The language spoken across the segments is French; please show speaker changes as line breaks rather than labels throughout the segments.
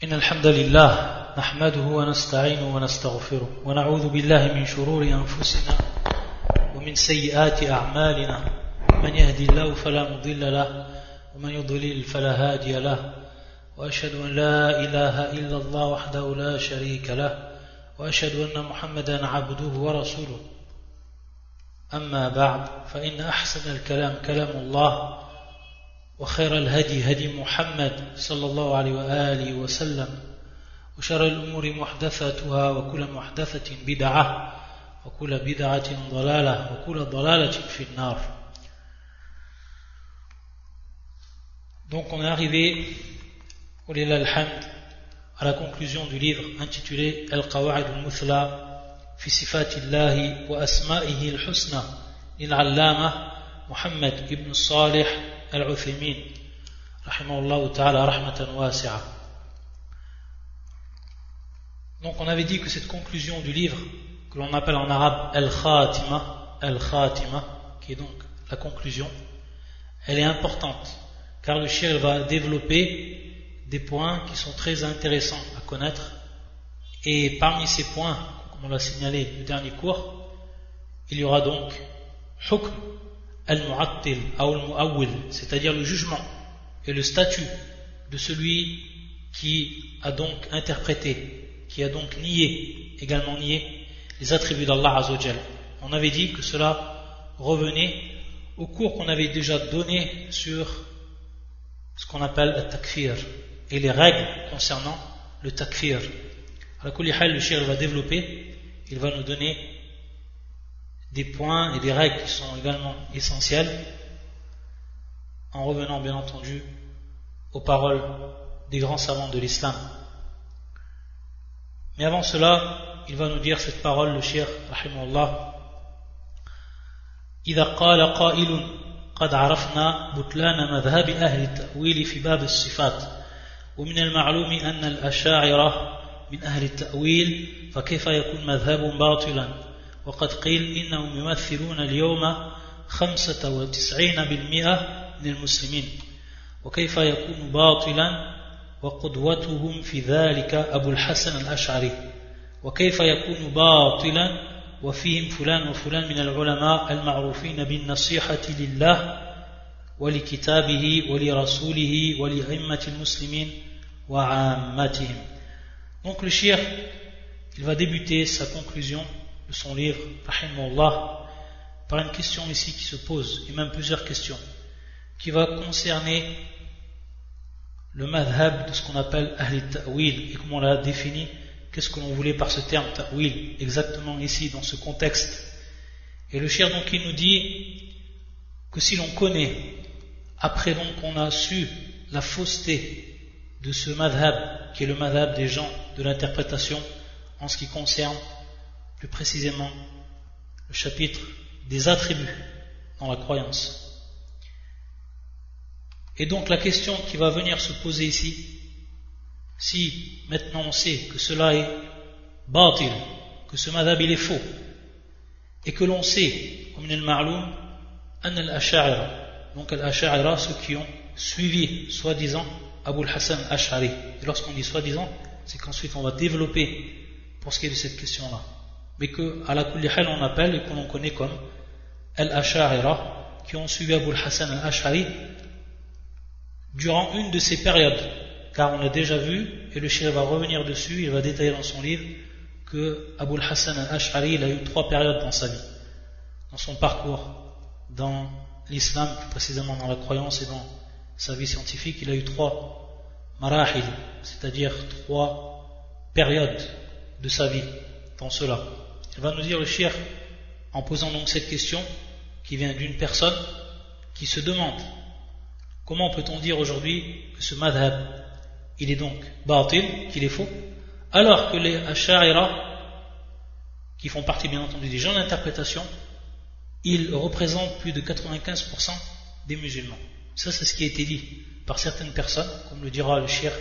إن الحمد لله نحمده ونستعينه ونستغفره ونعوذ بالله من شرور أنفسنا ومن سيئات أعمالنا من يهدي الله فلا مضل له ومن يضلل فلا هادي له وأشهد أن لا إله إلا الله وحده لا شريك له وأشهد أن محمدا عبده ورسوله أما بعد فإن أحسن الكلام كلام الله وخير الهدي هدي محمد صلى الله عليه وآله وسلم وشر الأمور محدثاتها وكل محدثة بدعة وكل بدعة ضلالة وكل ضلالة في النار. Donc on est arrivé, Walillah alhamd, à la conclusion du livre intitulé Al-Qawa'id al-Muthla fi sifatillahi wa asma'ihi al-husna lil-allama Muhammad ibn Salih al-Uthaymin rahimahullah ta'ala rahmatan wasi'a. Donc on avait dit que cette conclusion du livre, que l'on appelle en arabe Al-Khatima, qui est donc la conclusion, elle est importante, car le cheikh va développer des points qui sont très intéressants à connaître, et parmi ces points, comme on l'a signalé le dernier cours, il y aura donc hukm al-mu'attil ou al-mu'awwil, c'est-à-dire le jugement et le statut de celui qui a donc interprété, qui a donc également nié les attributs d'Allah Azza wa Jal. On avait dit que cela revenait au cours qu'on avait déjà donné sur ce qu'on appelle le takfir et les règles concernant le takfir. À kulli hal, le cheikh va développer, il va nous donner des points et des règles qui sont également essentielles, en revenant bien entendu aux paroles des grands savants de l'islam. Mais avant cela, il va nous dire cette parole, le cheikh rahimahullah: إذا قال قائل قد عرفنا بطلان مذهب أهل التأويل في باب الصفات ومن المعلوم أن الأشاعرة من أهل التأويل فكيف يكون مذهب باطلا وقد قيل إنهم يمثلون اليوم 95% من المسلمين وكيف يكون باطلا وقدوتهم في ذلك أبو الحسن الأشعري وكيف يكون باطلا وفيهم فلان وفلان من العلماء المعروفين بالنصيحة لله ولكتابه ولرسوله ولأئمة المسلمين وعامتهم. Donc le cheikh, il va débuter sa conclusion de son livre rahimahullah par une question ici qui se pose, et même plusieurs questions, qui va concerner le madhab de ce qu'on appelle Ahl al-Ta'wil, et comment on l'a défini. Qu'est-ce que l'on voulait par ce terme ta'wil exactement ici dans ce contexte? Et le cheikh donc il nous dit que si l'on connaît, après donc qu'on a su la fausseté de ce madhab qui est le madhab des gens de l'interprétation en ce qui concerne plus précisément le chapitre des attributs dans la croyance. Et donc la question qui va venir se poser ici, si maintenant on sait que cela est batil, que ce madhab il est faux, et que l'on sait, comme il ma'loum, an al-asha'ira, donc al-asha'ira, ceux qui ont suivi, soi-disant, Abu al-Hassan al-Ash'ari. Et lorsqu'on dit soi-disant, c'est qu'ensuite on va développer pour ce qui est de cette question-là. Mais que, à la kulli hal, on appelle et que l'on connaît comme al-asha'ira, qui ont suivi Abu al-Hassan al-Ash'ari durant une de ces périodes. Car on l'a déjà vu, et le cheikh va revenir dessus, il va détailler dans son livre que Abu al-Hassan al-Ash'ari il a eu 3 périodes dans sa vie, dans son parcours, dans l'islam, plus précisément dans la croyance et dans sa vie scientifique. Il a eu 3 marahil, c'est-à-dire 3 périodes de sa vie dans cela. Il va nous dire le cheikh, en posant donc cette question qui vient d'une personne qui se demande comment peut-on dire aujourd'hui que ce madhab il est donc batil, qu'il est faux, alors que les asha'ira, qui font partie bien entendu des gens d'interprétation, ils représentent plus de 95% des musulmans. Ça c'est ce qui a été dit par certaines personnes, comme le dira le cheikh,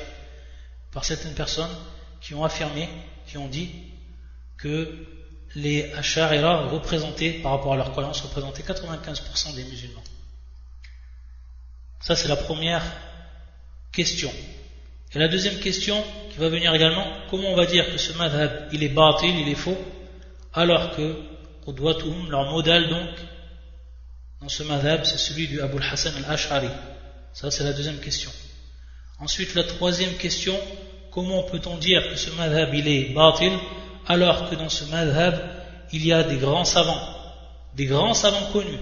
par certaines personnes qui ont affirmé, qui ont dit que les asha'ira représentaient, par rapport à leur croyance, représentaient 95% des musulmans. Ça c'est la première question. Et la deuxième question qui va venir également, comment on va dire que ce madhab, il est batil, il est faux, alors que qudwatuhum, leur modèle donc, dans ce madhab, c'est celui du Abul Hassan al-Ash'ari. Ça, c'est la deuxième question. Ensuite, la troisième question, comment peut-on dire que ce madhab, il est batil, alors que dans ce madhab, il y a des grands savants connus,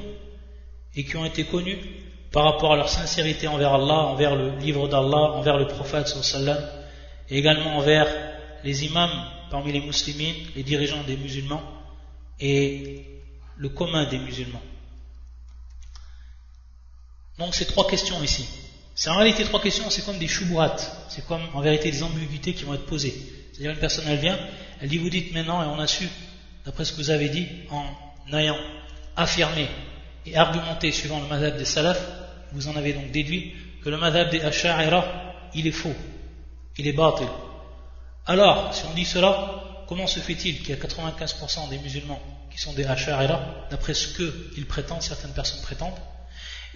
et qui ont été connus par rapport à leur sincérité envers Allah, envers le livre d'Allah, envers le prophète sallallahu alayhi wa sallam, et également envers les imams parmi les musulmans, les dirigeants des musulmans et le commun des musulmans. Donc ces trois questions ici, c'est en réalité trois questions, c'est comme des shubuhat, c'est comme en vérité des ambiguïtés qui vont être posées. C'est-à-dire une personne elle vient, elle dit vous dites maintenant et on a su, d'après ce que vous avez dit, en ayant affirmé et argumenté suivant le madhab des salaf, vous en avez donc déduit que le madhab des asha'ira, il est faux, il est batil. Alors, si on dit cela, comment se fait-il qu'il y a 95% des musulmans qui sont des asha'ira, d'après ce qu'ils prétendent, certaines personnes prétendent?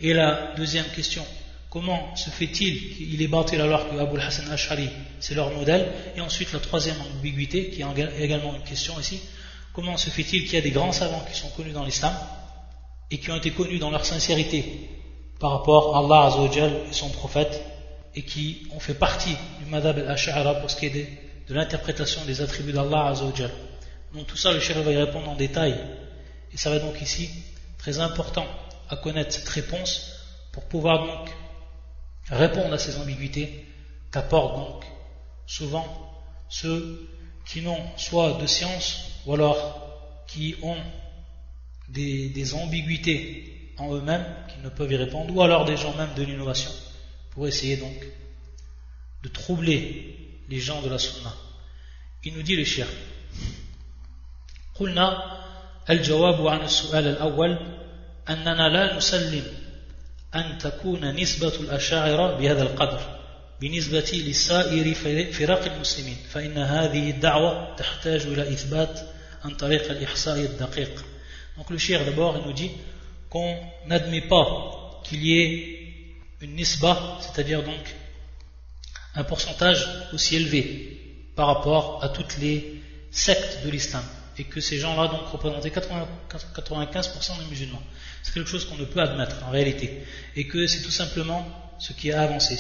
Et la deuxième question, comment se fait-il qu'il est batil alors que Abul Hassan al-Ash'ari c'est leur modèle? Et ensuite la troisième ambiguïté, qui est également une question ici, comment se fait-il qu'il y a des grands savants qui sont connus dans l'islam et qui ont été connus dans leur sincérité par rapport à Allah Azza wa Jal et son prophète, et qui ont fait partie du madhab al-Ash'ari pour ce qui est de l'interprétation des attributs d'Allah Azza wa Jal? Donc tout ça le cheikh va y répondre en détail, et ça va donc ici très important à connaître cette réponse pour pouvoir donc répondre à ces ambiguïtés qu'apportent donc souvent ceux qui n'ont soit de science ou alors qui ont des ambiguïtés en eux-mêmes qui ne peuvent y répondre, ou alors des gens même de l'innovation pour essayer donc de troubler les gens de la sunna. Il nous dit le cheikh قلنا الجواب عن السؤال الأول أننا لا نسلم أن تكون نسبة الأشاعرة بهذا القدر بالنسبة لسائر فرق المسلمين فإن هذه الدعوة تحتاج إلى إثبات عن طريق الإحصاء الدقيق. Donc le cheikh d'abord il nous dit qu'on n'admet pas qu'il y ait une nisba, c'est-à-dire donc un pourcentage aussi élevé par rapport à toutes les sectes de l'islam, et que ces gens-là donc représentaient 95% des musulmans. C'est quelque chose qu'on ne peut admettre en réalité, et que c'est tout simplement ce qui a avancé.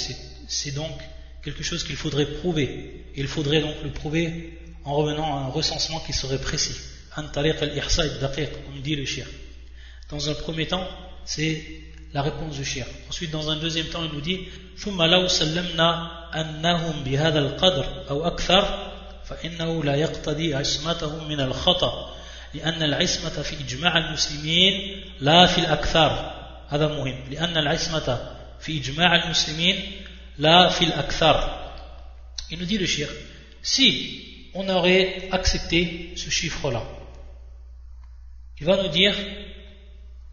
C'est donc quelque chose qu'il faudrait prouver, et il faudrait donc le prouver en revenant à un recensement qui serait précis. An tariq al-ihsa ad-daqiq, comme dit le cheikh. Dans un premier temps, c'est la réponse du cheikh. Ensuite, dans un deuxième temps, il nous dit ثم لو سلمنا أنهم بهذا القدر أو أكثر فإنه لا يقتضي عصمتهم من الخطأ لأن العصمة في إجماع المسلمين لا في الأكثر. هذا مهم، لأن العصمة في إجماع المسلمين لا في الأكثر. Il nous dit le cheikh, si on aurait accepté ce chiffre-là, il va nous dire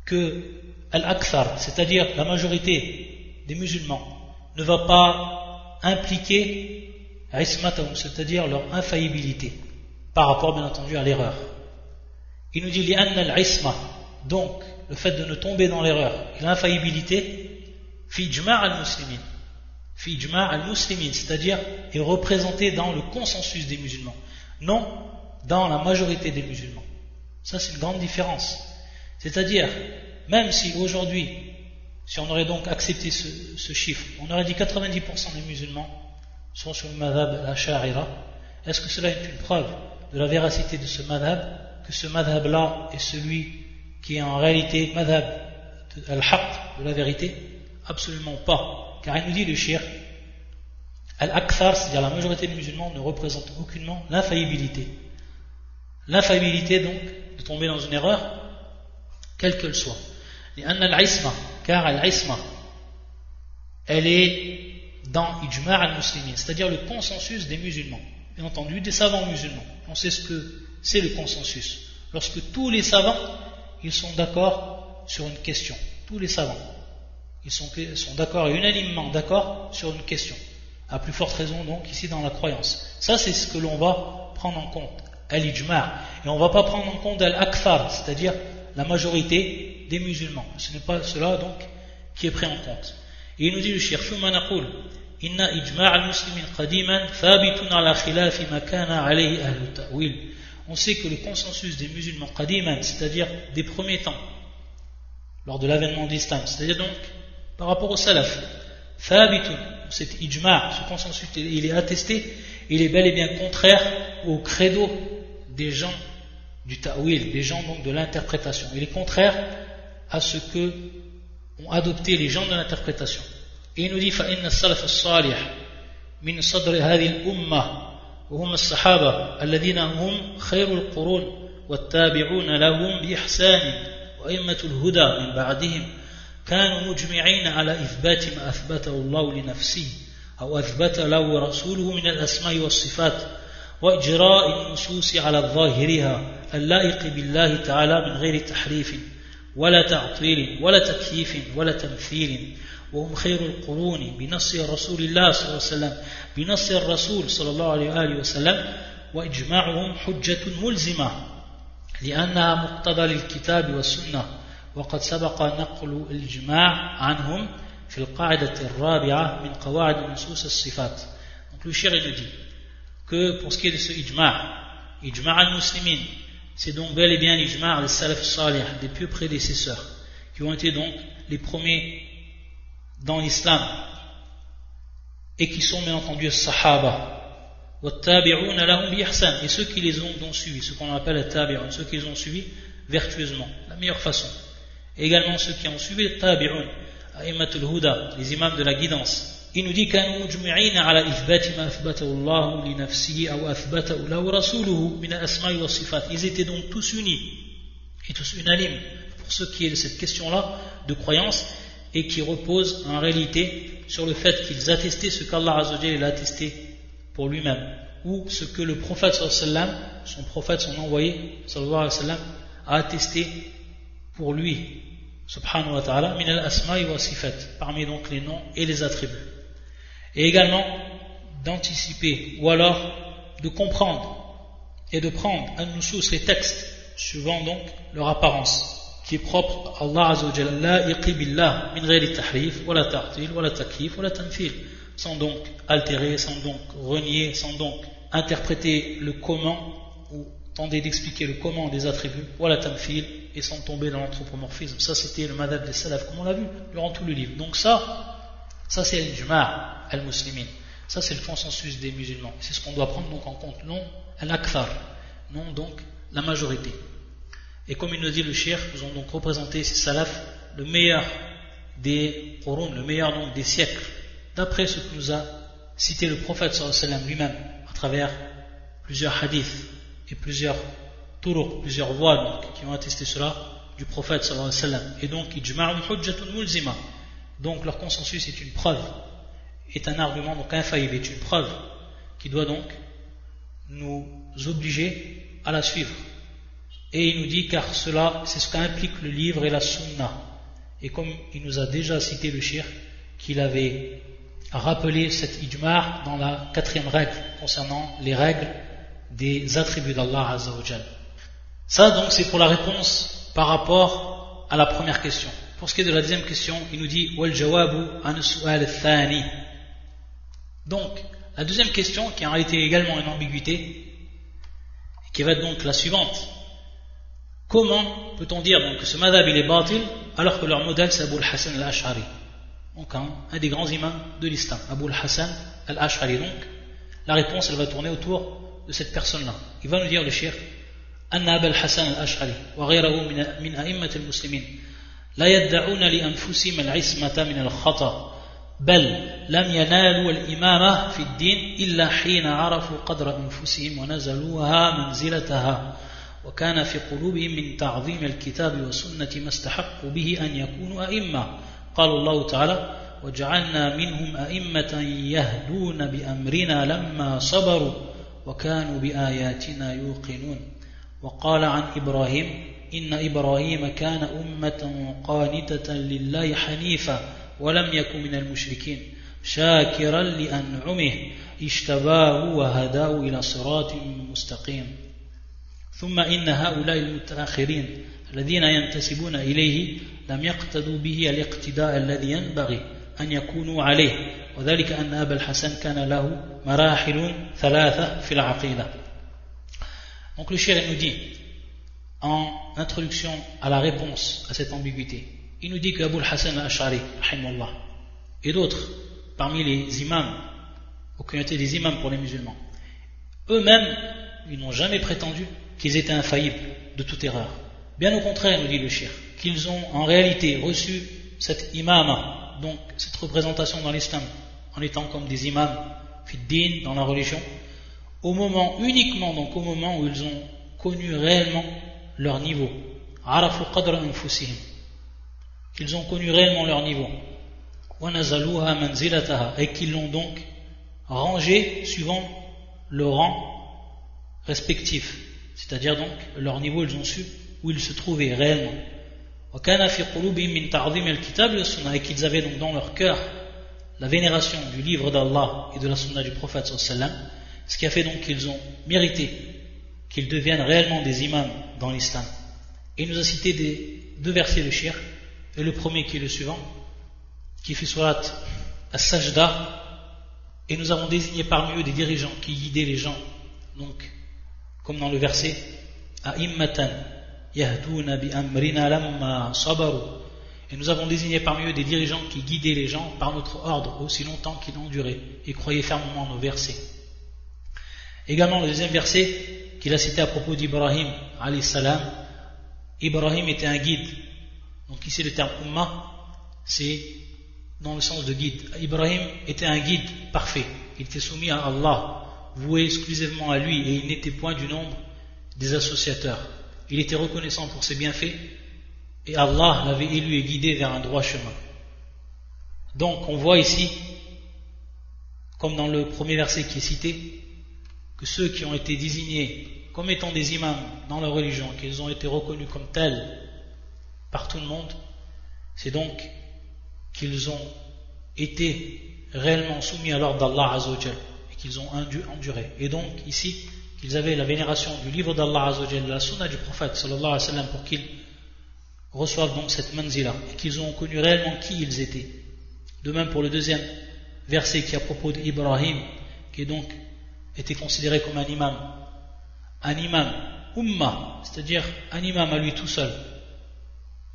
que al-akthar, c'est-à-dire la majorité des musulmans, ne va pas impliquer ismatahum, c'est-à-dire leur infaillibilité par rapport bien entendu à l'erreur. Il nous dit li'anna al-isma, donc le fait de ne tomber dans l'erreur et l'infaillibilité, fi ijma' al-muslimin, fi ijma' al-muslimin, c'est-à-dire est représenté dans le consensus des musulmans, non dans la majorité des musulmans. Ça c'est une grande différence. C'est-à-dire, même si aujourd'hui, si on aurait donc accepté ce chiffre, on aurait dit 90% des musulmans sont sur le madhab al-Ash'ari, est-ce que cela est une preuve de la véracité de ce madhab, que ce madhab-là est celui qui est en réalité madhab al-haqq, de la vérité? Absolument pas. Car il nous dit le cheikh, al-akthar, c'est-à-dire la majorité des musulmans, ne représente aucunement l'infaillibilité. L'infaillibilité donc, de tomber dans une erreur, quelle qu'elle soit. Car al-isma, elle est dans ijma' al-muslimin, c'est-à-dire le consensus des musulmans, bien entendu des savants musulmans. On sait ce que c'est le consensus. Lorsque tous les savants, ils sont d'accord sur une question, tous les savants, ils sont d'accord et unanimement d'accord sur une question, à plus forte raison donc ici dans la croyance. Ça c'est ce que l'on va prendre en compte, al-ijma', et on ne va pas prendre en compte al-akthar, c'est-à-dire la majorité des musulmans. Ce n'est pas cela donc qui est pris en compte. Et il nous dit le cheikh, thumma naqul إن إجماع المسلمين قديما ثابت على خلاف ما كان عليه أهل التأويل. On sait que le consensus des musulmans qadiman, c'est-à-dire des premiers temps, lors de l'avènement de l'islam, c'est-à-dire donc par rapport au salaf, thabitun, cet ijma', ce consensus, il est attesté, il est bel et bien contraire au credo des gens du ta'wil, des gens donc de l'interprétation. Il est contraire à ce que ont adopté les gens de l'interprétation. Et il nous dit فَإِنَّ السَّلَفَ الصَّالِحَ مِنْ صَدْرِ هذه الأمة وهم الصحابة الذين هم خير القرون والتابعون لهم بإحسان وأئمة الهدى من بعدهم كانوا مجمعين على إثبات ما أثبته الله لنفسه أو أثبت له رسوله من الأسماء والصفات وإجراء النصوص على ظاهرها اللائق بالله تعالى من غير تحريف ولا تعطيل ولا تكييف ولا تمثيل وهم خير القرون بنص رسول الله صلى الله عليه وسلم بنص الرسول صلى الله عليه وآله وسلم وإجماعهم حجة ملزمة لأنها مقتضى للكتاب والسنة وقد سبق نقل الإجماع عنهم في القاعدة الرابعة من قواعد نصوص الصفات. Donc le shir nous dit que pour ce qui est de ce ijma' al-muslimin, c'est donc bel et bien l'ijma' al-salaf salih, des pieux prédécesseurs qui ont été donc les premiers dans l'islam et qui sont bien entendu sahaba wattabi'una lahum bi ihsan, et ceux qui les ont donc suivis, ce qu'on appelle les tabi'un, ceux qui les ont suivis vertueusement, la meilleure façon, et également ceux qui ont suivi les tabi'un, a'immatul huda, les imams de la guidance. Il nous dit kanu mujmi'ina ala ithbati ma athbatahu Allah li nafsihi aw athbatahu lahu rasuluhu min al-asma'i was sifat. Ils étaient donc tous unis et tous unanimes pour ce qui est de cette question-là de croyance, et qui repose en réalité sur le fait qu'ils attestaient ce qu'Allah Azza wa Jalla a attesté pour lui-même, ou ce que le prophète sallallahu alayhi wa sallam, son prophète, son envoyé sallallahu alayhi wa sallam, a attesté pour lui subhanahu wa ta'ala min al-asma'i wa sifat, parmi donc les noms et les attributs, et également d'anticiper ou alors de comprendre et de prendre an-nusus, les textes suivant donc leur apparence qui est propre à Allah Azza wa Jalla, la'iqi billah min ghayri tahrif wala ta'til wala takyif wala tamthil, sans donc altérer, sans donc renier, sans donc interpréter le comment ou tenter d'expliquer le comment des attributs, wala tamthil, et sans tomber dans l'anthropomorphisme. Ça c'était le madhab des salaf comme on l'a vu durant tout le livre. Donc ça c'est l'ijma' al-muslimin, ça c'est le consensus des musulmans, c'est ce qu'on doit prendre donc en compte, non al-akthar, non donc la majorité. Et comme il nous dit le shir, nous avons donc représenté ces salafs le meilleur des qurun, le meilleur donc des siècles, d'après ce que nous a cité le prophète sallallahu alayhi wa sallam lui-même à travers plusieurs hadiths et plusieurs turuq, plusieurs voies donc, qui ont attesté cela du prophète sallallahu alayhi wa sallam. Et donc ijma'un hujjatun mulzima, donc leur consensus est une preuve, est un argument donc infaillible, est une preuve qui doit donc nous obliger à la suivre. Et il nous dit car cela c'est ce qu'implique le livre et la sunna, et comme il nous a déjà cité le shir qu'il avait rappelé cet ijma' dans la 4e règle concernant les règles des attributs d'Allah Azza wa Jal. Ça donc c'est pour la réponse par rapport à la première question. Pour ce qui est de la deuxième question, il nous dit wal jawabu an su'al al-thani. Donc la deuxième question, qui est en réalité également une ambiguïté, qui va être donc la suivante: comment peut-on dire donc que ce madhab il est batil alors que leur modèle c'est Abu al-Hasan al-Ash'ari, donc un des grands imams de l'islam, Abu al-Hasan al-Ash'ari. Donc la réponse elle va tourner autour de cette personne-là. Il va nous dire le shir anna Abu al-Hasan al-Ash'ari wa ghayruhu min a'immat al-muslimin la yad'una li anfusihim al-ismata min al-khata bal lam yanalu al-imama fi ad-din illa hina arafu qadra anfusihim wa nazaluha manzilataha وكان في قلوبهم من تعظيم الكتاب والسنة ما استحقوا به أن يكونوا أئمة قال الله تعالى وجعلنا منهم أئمة يهدون بأمرنا لما صبروا وكانوا بآياتنا يوقنون وقال عن إبراهيم إن إبراهيم كان أمة قانتة لله حنيفا ولم يكن من المشركين شاكرا لأنعمه اجتباه وهداه إلى صراط مستقيم ثم إن هؤلاء المتأخرين الذين ينتسبون إليه لم يقتدوا به الاقتداء الذي ينبغي أن يكونوا عليه وذلك أن أبا الحسن كان له مراحل ثلاثة في العقيدة. Donc le cheikh nous dit en introduction à la réponse à cette ambiguïté, il nous dit que Abu al-Hasan al-Ash'ari rahimahullah et d'autres parmi les imams aux communautés des imams pour les musulmans, eux-mêmes ils n'ont jamais prétendu qu'ils étaient infaillibles de toute erreur. Bien au contraire, nous dit le cheikh, qu'ils ont en réalité reçu cette imama, donc cette représentation dans l'islam, en étant comme des imams fid-din dans la religion, uniquement au moment où ils ont connu réellement leur niveau, arafu qadra anfusihim, qu'ils ont connu réellement leur niveau, wa nazaluha manzilataha, et qu'ils l'ont donc rangé suivant le rang respectif, c'est-à-dire donc leur niveau, ils ont su où ils se trouvaient réellement. Et qu'ils avaient donc dans leur cœur la vénération du livre d'Allah et de la sunna du prophète sallallahu, ce qui a fait donc qu'ils ont mérité qu'ils deviennent réellement des imams dans l'islam. Et il nous a cité deux versets de cheikh, et le premier qui est le suivant, qui fait surat as-sajda, et nous avons désigné parmi eux des dirigeants qui guidaient les gens, donc comme dans le verset a'immatan yahduna bi amrina lamma sabaru, et nous avons désigné parmi eux des dirigeants qui guidaient les gens par notre ordre aussi longtemps qu'ils enduraient et croyaient fermement nos versets. Également le deuxième verset qu'il a cité à propos d'Ibrahim alayhi salam, Ibrahim était un guide. Donc ici le terme umma c'est dans le sens de guide. Ibrahim était un guide parfait, il était soumis à Allah, voué exclusivement à lui, et il n'était point du nombre des associateurs. Il était reconnaissant pour ses bienfaits et Allah l'avait élu et guidé vers un droit chemin. Donc on voit ici, comme dans le premier verset qui est cité, que ceux qui ont été désignés comme étant des imams dans leur religion, qu'ils ont été reconnus comme tels par tout le monde, c'est donc qu'ils ont été réellement soumis à l'ordre d'Allah Azza wa Jal et qu'ils ont enduré. Et donc ici, qu'ils avaient la vénération du livre d'Allah Azza wa Jal, de la sunna du prophète sallallahu alayhi wa sallam, pour qu'ils reçoivent donc cette manzila et qu'ils ont connu réellement qui ils étaient. De même pour le deuxième verset qui est à propos d'Ibrahim, qui est donc était considéré comme un imam umma, c'est-à-dire un imam à lui tout seul,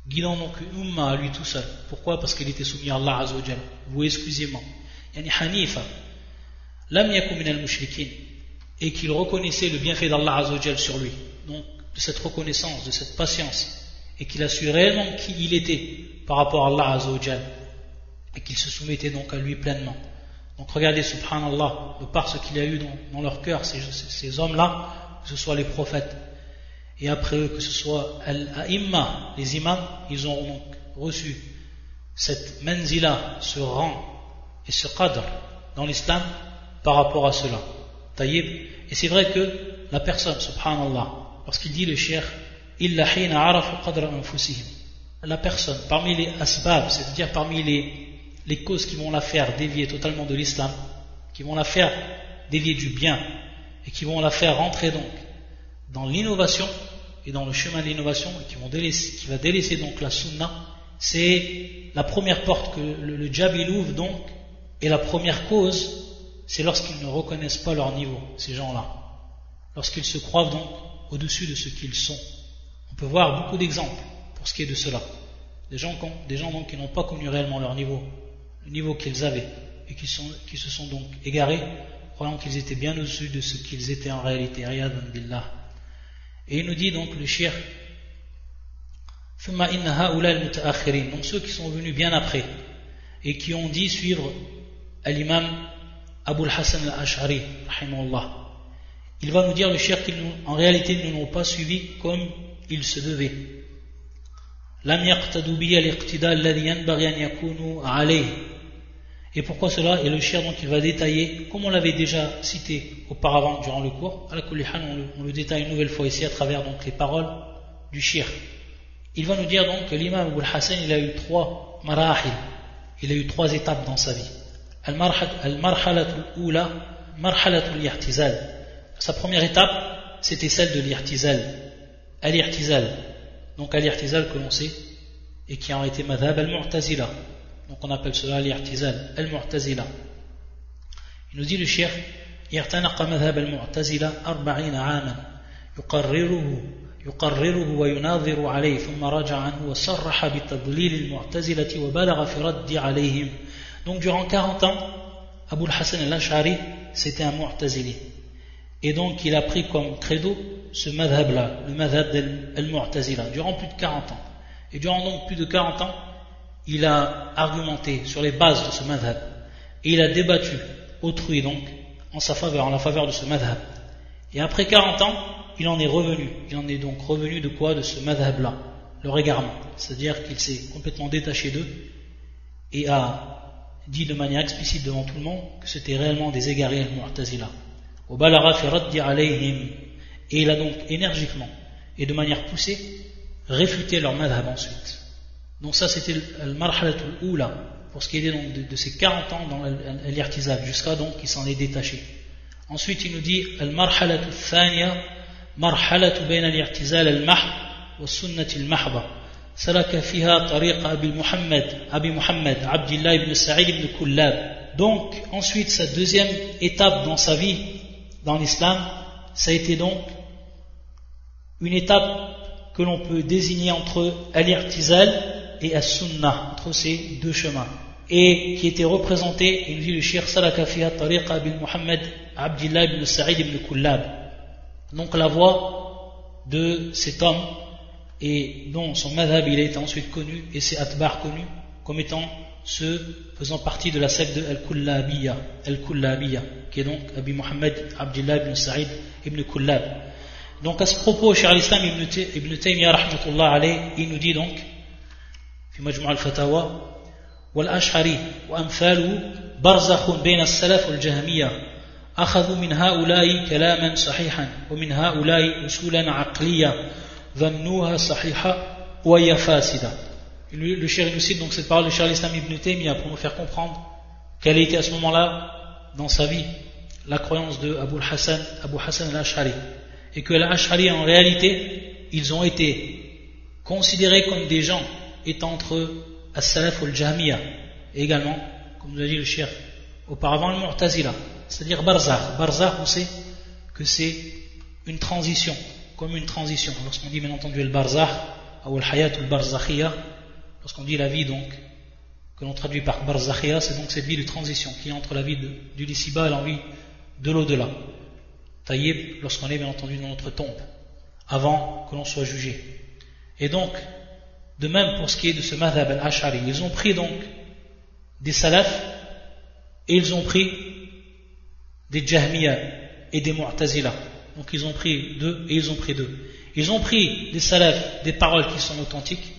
guidant donc une umma à lui tout seul. Pourquoi? Parce qu'il était soumis à Allah Azza wa Jal, voué exclusivement. Yani hanifa lam yakun min al-mushrikin, et qu'il reconnaissait le bienfait d'Allah Azza wa Jal sur lui, donc de cette reconnaissance, de cette patience, et qu'il a su réellement qui il était par rapport à Allah Azza wa Jal, et qu'il se soumettait donc à lui pleinement. Donc regardez, subhanallah, de par ce qu'il y a eu dans leur cœur, ces hommes-là, que ce soit les prophètes, et après eux, que ce soit al-a'imma, les imams, ils ont donc reçu cette manzila, ce rang et ce qadr dans l'islam par rapport à cela. Taïb. Et c'est vrai que la personne, subhanallah, parce qu'il dit le cheikh, illa hina arafu qadra anfusihim, la personne, parmi les asbab, c'est-à-dire parmi les causes qui vont la faire dévier totalement de l'islam, qui vont la faire dévier du bien, et qui vont la faire rentrer donc dans l'innovation et dans le chemin de l'innovation, et qui va délaisser donc la sunna, c'est la première porte que le djab il ouvre donc, et la première cause, c'est lorsqu'ils ne reconnaissent pas leur niveau, ces gens-là, lorsqu'ils se croient donc au-dessus de ce qu'ils sont. On peut voir beaucoup d'exemples pour ce qui est de cela. Des gens donc qui n'ont pas connu réellement leur niveau, le niveau qu'ils avaient, et qui se sont donc égarés, croyant qu'ils étaient bien au-dessus de ce qu'ils étaient en réalité. Riyadan billah. Et il nous dit donc le cheikh, thumma inna haula al-mutaakhirin, donc ceux qui sont venus bien après et qui ont dit suivre l'imam Abu al-Hasan al-Ash'ari rahimahullah. Il va nous dire le cheikh qu'en réalité ils ne l'ont pas suivi comme il se devait. Lam yaqtadu bi al-iqtida alladhi yanbaghi an yakunu alayhi. Et pourquoi cela? Et le cheikh donc il va détailler, comme on l'avait déjà cité auparavant durant le cours, on le détaille une nouvelle fois ici à travers donc les paroles du cheikh. Il va nous dire donc que l'imam Abu al-Hasan il a eu 3 marahil, il a eu 3 étapes dans sa vie. Al-marhalatul ula, marhalatul i'tizal. Sa première étape, c'était celle de l'irtizal. Al-i'tizal. Donc al-i'tizal que l'on sait, et qui a été madhab al-mu'tazila. Donc on appelle cela l'I'tizal, al-Mu'tazila. Il nous dit le cheikh, اعتنق مذهب المعتزلة 40 عاما يقرره ويناظر عليه ثم رجع عنه وصرح بتضليل المعتزلة وبلغ في رد عليهم. Donc durant 40 ans, Abu al-Hasan al-Ash'ari, c'était un Mu'tazili. Et donc il a pris comme credo ce madhab-là, le madhab al-Mu'tazila, durant plus de 40 ans. Et durant donc plus de 40 ans, il a argumenté sur les bases de ce madhab. Et il a débattu autrui donc, en sa faveur, en la faveur de ce madhab. Et après 40 ans, il en est revenu. Il en est donc revenu de quoi? De ce madhab-là, leur égarement. C'est-à-dire qu'il s'est complètement détaché d'eux et a dit de manière explicite devant tout le monde que c'était réellement des égarés al-Mu'tazila. Et il a donc énergiquement et de manière poussée réfuté leur madhab ensuite. Donc ça c'était le marhalatul oula, pour ce qui est donc de ces 40 ans dans l'I'tizal, jusqu'à donc qu'il s'en est détaché. Ensuite il nous dit al-marhalatul thaniya marhalatu bayna al-i'tizal al-mahd wa sunnati al-mahdha salaka fiha tariqa Abi Muhammad Abdillah ibn Sa'id ibn Kullab. Donc ensuite sa deuxième étape dans sa vie dans l'islam, ça a été donc une étape que l'on peut désigner entre al-i'tizal et as-sunnah, entre ces deux chemins, et qui était représentée, il dit le cheikh, salaka fiha tariqa Abi Muhammad Abdillah ibn Sa'id ibn Kullab, donc la voie de cet homme et dont son madhab il a été ensuite connu et ses atbar connus comme étant ceux faisant partie de la secte de Al-Kullabiyya, qui est donc Abi Muhammad Abdillah ibn Sa'id ibn Kullab. Donc à ce propos, Cheikh al-Islam ibn Taymiyyah rahmatullah alayh, il nous dit donc في مجموع الفتاوى والأشعري وأمثاله برزخ بين السلف والجهمية أخذوا من هؤلاء كلاما صحيحا ومن هؤلاء أصولا عقلية ظنوها صحيحة وهي فاسدة. Le cheikh nous cite donc cette parole de Cheikh al-Islam ibn Taymiyyah pour nous faire comprendre quelle était à ce moment-là dans sa vie la croyance de Abu Hassan al-Ash'ari, et que l'Ash'ari en réalité ils ont été considérés comme des gens étant entre as-salaf ou al-jahmiya, et également comme nous a dit le cheikh auparavant le mu'tazila, c'est-à-dire barzakh on sait que c'est une transition, comme une transition. Lorsqu'on dit bien entendu le barzakh ou al-hayat ou al-barzakhiyya, lorsqu'on dit la vie donc que l'on traduit par barzakhiyya, c'est donc cette vie de transition qui est entre la vie du ici-bas et la vie de l'au-delà, taillib, lorsqu'on est bien entendu dans notre tombe avant que l'on soit jugé. Et donc de même pour ce qui est de ce madhab al-Ash'ari, ils ont pris donc des salafs et ils ont pris des jahmiya et des mu'tazila. Donc ils ont pris deux et ils ont pris deux. Ils ont pris des salafs, des paroles qui sont authentiques,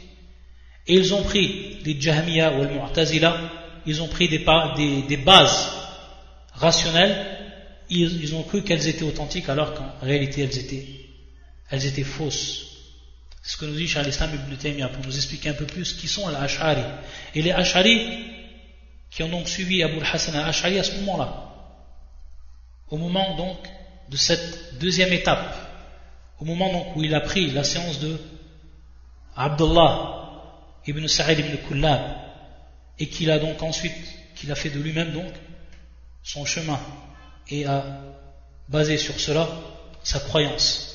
et ils ont pris des jahmiya ou al-mu'tazila, ils ont pris des bases rationnelles, ils ont cru qu'elles étaient authentiques alors qu'en réalité elles étaient fausses. C'est ce que nous dit Cheikh al-Islam ibn Taymiyyah pour nous expliquer un peu plus qui sont les Ash'ari. Et les Ash'ari qui ont donc suivi Abu al-Hasan al-Ash'ari à ce moment-là, au moment donc de cette deuxième étape, au moment donc où il a pris la séance de Abdullah ibn Sa'id ibn Kullab, et qu'il a donc ensuite, qu'il a fait de lui-même donc son chemin et a basé sur cela sa croyance.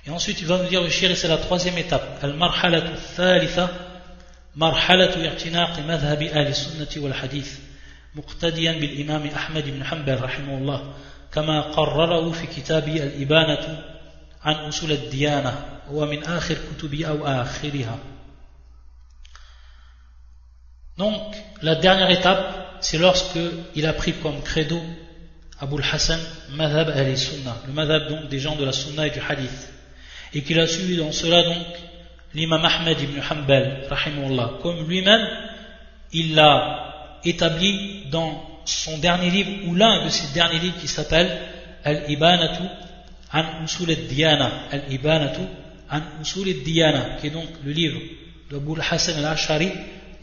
Et ensuite il va nous dire le cheikh, c'est la troisième étape, al-marhalatu thalitha marhalatu i'tinaq madhhab ahli sunnati wal hadith muqtadiyan bil imam Ahmad ibn Hanbal rahimahullah كما قرره في كتابه الإبانة عن أصول الديانة هو من آخر كتبه أو آخرها. Donc la dernière étape, c'est lorsque il a pris comme credo Abu al-Hasan madhab ahli sunnah, le madhab donc des gens de la sunna et du hadith, et qu'il a suivi dans cela donc l'imam Ahmad ibn Hanbal rahimahullah, comme lui-même il l'a établi dans son dernier livre, ou l'un de ses derniers livres, qui s'appelle Al-Ibanatu an Usul al-Diyana, Al-Ibanatu an Usul al-Diyana, qui est donc le livre d'Abu al-Hasan al-Ash'ari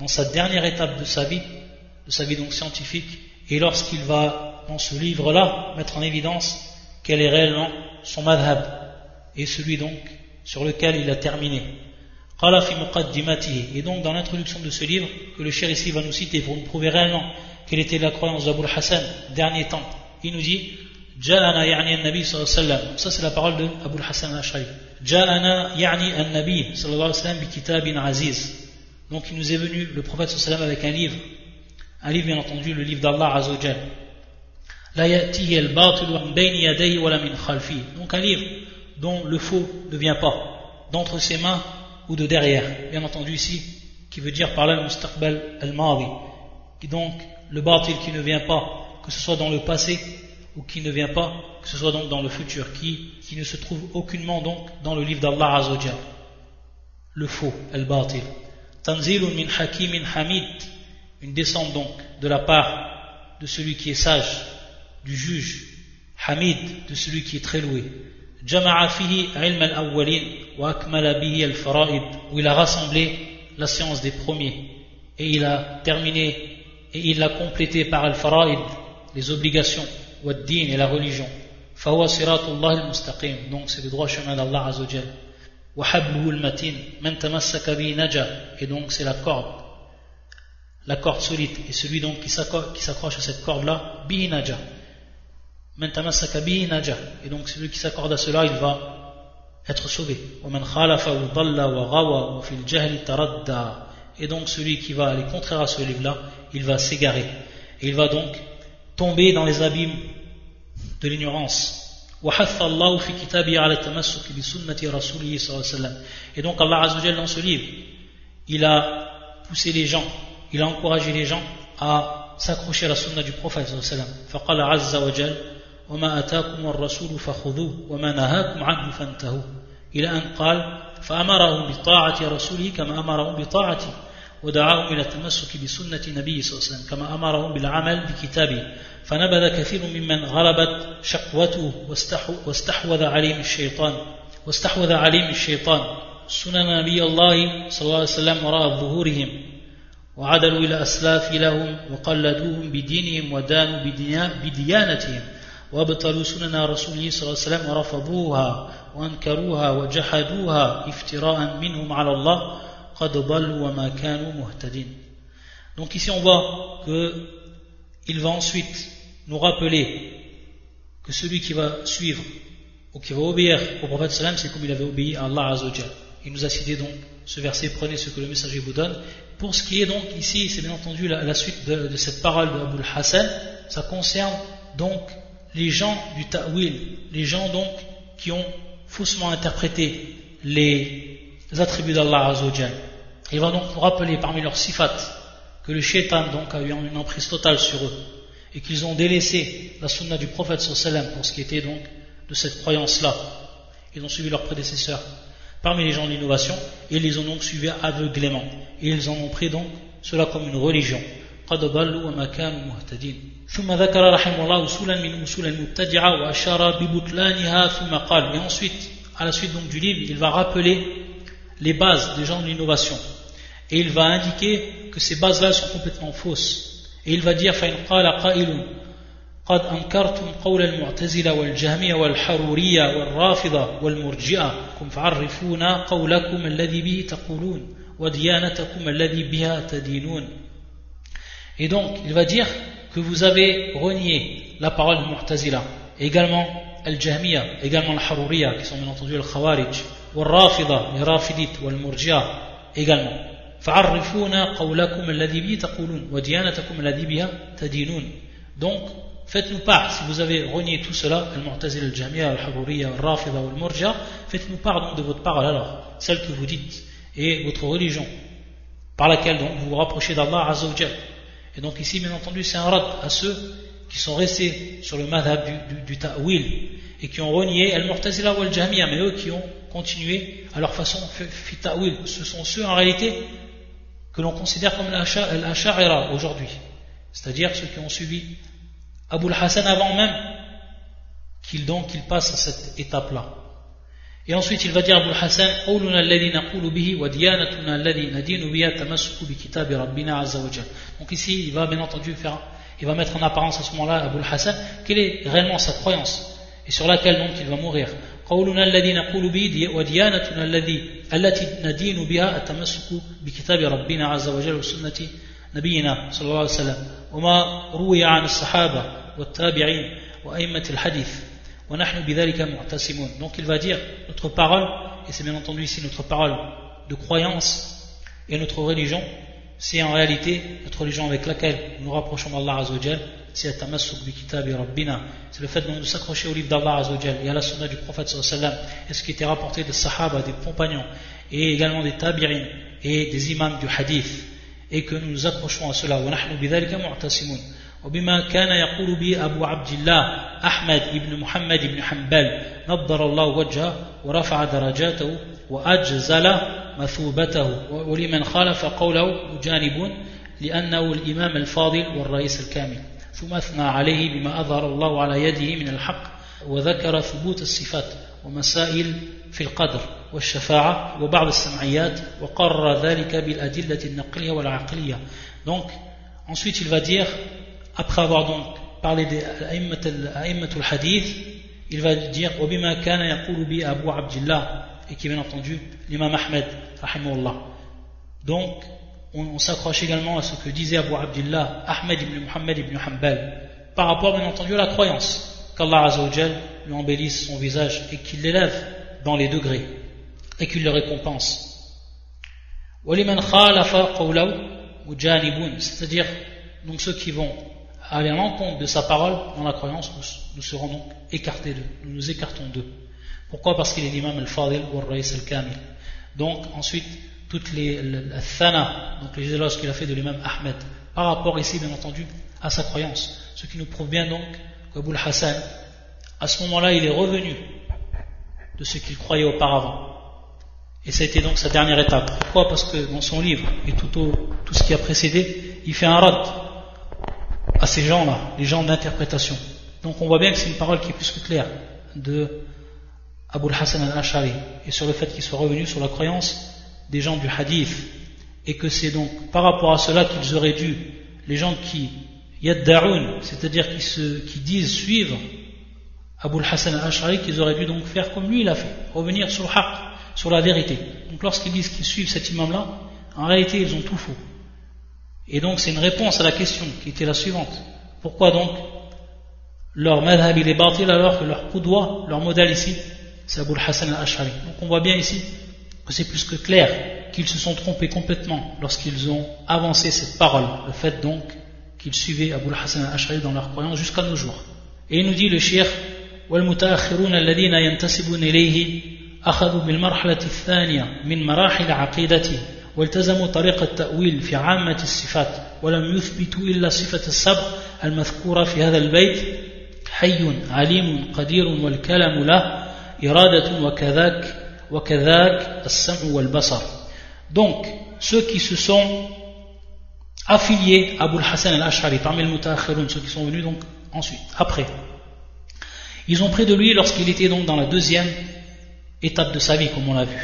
dans sa dernière étape de sa vie donc scientifique, et lorsqu'il va dans ce livre-là mettre en évidence quel est réellement son madhab et celui donc sur lequel il a terminé. Et donc dans l'introduction de ce livre que le cheikh ici va nous citer pour nous prouver réellement quelle était la croyance d'Abul Hassan dernier temps, il nous dit Ja'ana ya'ni an-nabi sallallahu alayhi wa sallam. Ça c'est la parole de Abul Hassan al-Ash'ari. Ja'ana ya'ni an-nabi sallallahu alayhi wa sallam bi kitabin aziz. Donc il nous est venu le prophète sallallahu alayhi wa sallam avec un livre bien entendu, le livre d'Allah azza wa jalla. La ya'tihi al-batil min bayni yadayhi wa la min khalfi. Donc un livre dont le faux ne vient pas d'entre ses mains ou de derrière, bien entendu ici, qui veut dire par là le mustaqbal al-madi, et donc le batil qui ne vient pas, que ce soit dans le passé ou qui ne vient pas, que ce soit donc dans le futur, qui ne se trouve aucunement donc dans le livre d'Allah Azza wa Jal, le faux, al-batil. Tanzilun min hakimin hamid, une descente donc de la part de celui qui est sage, du juge, hamid, de celui qui est très loué. Jama'a fihi ilm al-awwalin wa akmala bihi al-fara'id, où il a rassemblé la science des premiers et il a terminé et il l'a complété par al-fara'id, les obligations, wa ad-din et la religion. Fahuwa siratullah al-mustaqim, donc c'est le droit chemin d'Allah Azza wa Jal. Wa habluhu al-matin man tamassaka bihi naja, et donc c'est la corde solide, et celui donc qui s'accroche à cette corde là, bihi naja. Man tamassaka bihi naja, et donc celui qui s'accorde à cela, il va être sauvé. Wa man khalafahu dalla wa ghawa wa fil jahli taradda, et donc celui qui va aller contraire à ce livre là, il va s'égarer et il va donc tomber dans les abîmes de l'ignorance. Wa hatha Allah fi kitabihi ala tamassuk bi sunnati rasulih sallallahu alayhi wa sallam, et donc Allah Azza wa Jalla dans ce livre, il a poussé les gens, il a encouragé les gens à s'accrocher à la sunna du prophète sallallahu alayhi wa sallam. Faqala Azza wa Jalla وما آتاكم الرسول فخذوه وما نهاكم عنه فانتهوا إلى أن قال فأمرهم بطاعة رسوله كما أمرهم بطاعته ودعاهم إلى التمسك بسنة نبيه صلى الله عليه وسلم كما أمرهم بالعمل بكتابه فنبذ كثير ممن غلبت شقوته واستحوذ عليهم الشيطان سنن نبي الله صلى الله عليه وسلم وراء ظهورهم وعدلوا إلى أسلاف لهم وقلدوهم بدينهم ودانوا بديانتهم وابطلوا سنن رسوله صلى الله عليه وسلم ورفضوها وانكروها وجحدوها افتراء منهم على الله قد ضلوا وما كانوا مهتدين. Donc ici on voit que il va ensuite nous rappeler que celui qui va suivre ou qui va obéir au prophète sallam, c'est comme il avait obéi à Allah Azza wa Jalla. Il nous a cité donc ce verset, prenez ce que le messager vous donne. Pour ce qui est donc ici, c'est bien entendu la suite de cette parole de Abul Hassan, ça concerne donc les gens du ta'wil, les gens donc qui ont faussement interprété les attributs d'Allah Azza wa Jalla. Il va donc nous rappeler parmi leurs sifat que le shaitan donc a eu une emprise totale sur eux et qu'ils ont délaissé la sunna du prophète sallallahu alayhi wa sallam pour ce qui était donc de cette croyance-là. Ils ont suivi leurs prédécesseurs parmi les gens de l'innovation et ils les ont donc suivis aveuglément et ils en ont pris donc cela comme une religion. قد ضلوا وما كانوا مهتدين. ثم ذكر رحمه الله أصولا من أصول المبتدعة وأشار ببطلانها ثم قال. Et ensuite, à la suite donc du livre, il va rappeler les bases des gens de l'innovation et il va indiquer que ces bases-là sont complètement fausses. Et il va dire فإن قال قائل قد أنكرتم قول المعتزلة والجهمية والحرورية والرافضة والمرجئة فعرفونا قولكم الذي به تقولون وديانتكم الذي بها تدينون. Et donc, il va dire que vous avez renié la parole de Mu'tazila, également Al-Jahmiya, également Al-Haruriya, qui sont bien entendu Al-Khawarij, Wal-Rafida, les Rafidites, Wal-Murji'a, également. فَعَرِّفُونَا قَوْلَكُمْ الَّذِي بِهِ تَقُولُونَ وَدِيَانَتَكُمْ الَّذِي بِهَا تَدِينُونَ. Donc, faites-nous part, si vous avez renié tout cela, Al-Mu'tazila, Al-Jahmiya, Al-Haruriya, Al-Rafida, Wal-Murji'a, faites-nous part donc de votre parole alors, celle que vous dites, et votre religion, par laquelle donc vous vous rapprochez d'Allah Azza wa Jalla. Et donc ici, bien entendu, c'est un rad à ceux qui sont restés sur le madhab du ta'wil et qui ont renié al-Mu'tazila ou al-Jahmiya, mais eux qui ont continué à leur façon fi ta'wil. Ce sont ceux en réalité que l'on considère comme l'Asha'ira aujourd'hui, c'est-à-dire ceux qui ont suivi Abul Hassan avant même qu'il passe à cette étape-là. Et ensuite il va dire Abul Hassan قولنا الذي نقول به وديانتنا الذي ندين بها التمسك بكتاب ربنا عز وجل. Donc ici il va bien entendu il va mettre en apparence à ce moment-là Abul Hassan quelle est réellement sa croyance et sur laquelle donc il va mourir. قولنا الذي نقول به وديانتنا التي ندين بها التمسك بكتاب ربنا عز وجل وسنة نبينا صلى الله عليه وسلم وما روي عن الصحابة والتابعين وأئمة الحديث ونحن بذلك معتصمون. Donc il va dire notre parole, et c'est bien entendu ici notre parole de croyance et notre religion, c'est en réalité notre religion avec laquelle nous nous rapprochons d'Allah Azza wa Jal, c'est Tamassuk bi Kitabi Rabbina, c'est le fait donc de s'accrocher au livre d'Allah Azza wa Jal et à la sunna du prophète sallallahu alayhi wa sallam, et ce qui était rapporté des sahaba, des compagnons et également des tabi'in et des imams du hadith, et que nous nous accrochons à cela. وَنَحْنُ بِذَلِكَ مُعْتَصِمُونَ وبما كان يقول به أبو عبد الله أحمد بن محمد بن حنبل نضر الله وجهه ورفع درجاته وأجزل مثوبته ولمن خالف قوله مجانب لأنه الإمام الفاضل والرئيس الكامل ثم أثنى عليه بما أظهر الله على يده من الحق وذكر ثبوت الصفات ومسائل في القدر والشفاعة وبعض السمعيات وقرر ذلك بالأدلة النقلية والعقلية. Donc ensuite il va dire, après avoir donc parlé des a'immatul hadith, il va dire وبما كان يقول به أبو عبد الله, et qui est bien entendu l'imam Ahmed rahimahullah. Donc on s'accroche également à ce que disait Abu Abdillah Ahmed ibn Muhammad ibn Hanbal par rapport bien entendu à la croyance qu'Allah Azza wa Jal lui embellisse son visage et qu'il l'élève dans les degrés et qu'il le récompense. وَلِمَنْ خَالَفَ قَوْلَهُ مُجَانِبُونَ, c'est-à-dire donc ceux qui vont aller à l'encontre de sa parole dans la croyance, nous serons donc écartés d'eux, nous nous écartons d'eux. Pourquoi? Parce qu'il est l'imam al-Fadil ou al-Raïs al-Kamil. Donc ensuite toutes les thana, donc les éloges qu'il a fait de l'imam Ahmed par rapport ici bien entendu à sa croyance, ce qui nous prouve bien donc qu'Abul Hassan à ce moment-là il est revenu de ce qu'il croyait auparavant, et ça a été donc sa dernière étape. Pourquoi? Parce que dans son livre et tout ce qui a précédé, il fait un rad à ces gens-là, les gens d'interprétation. Donc on voit bien que c'est une parole qui est plus que claire de Abul Hassan al-Ash'ari, et sur le fait qu'il soit revenu sur la croyance des gens du hadith, et que c'est donc par rapport à cela qu'ils auraient dû, les gens qui yadda'un, c'est-à-dire qui disent suivre Abul Hassan al-Ash'ari, qu'ils auraient dû donc faire comme lui il a fait, revenir sur le haqq, sur la vérité. Donc lorsqu'ils disent qu'ils suivent cet imam-là, en réalité ils ont tout faux. Et donc c'est une réponse à la question qui était la suivante: pourquoi donc leur madhab il est batil alors que leur qudwa, leur modèle ici, c'est Abul Hassan al-Ash'ari. Donc on voit bien ici que c'est plus que clair qu'ils se sont trompés complètement lorsqu'ils ont avancé cette parole, le fait donc qu'ils suivaient Abul Hassan al-Ash'ari dans leur croyance jusqu'à nos jours. Et il nous dit le cheikh: والمتأخرون الذين ينتسبون إليه أخذوا بالمرحلة الثانية من مراحل عقيدته والتزموا طريق التأويل في عامة الصفات ولم يثبتوا إلا صفة السبق المذكورة في هذا البيت حي عليم قدير والكلام له إرادة وكذاك السمع والبصر. Donc ceux qui se sont affiliés à Abul Hassan al-Ash'ari parmi les mutaakhirun, ceux qui sont venus donc ensuite, après, ils ont pris de lui lorsqu'il était donc dans la deuxième étape de sa vie, comme on l'a vu.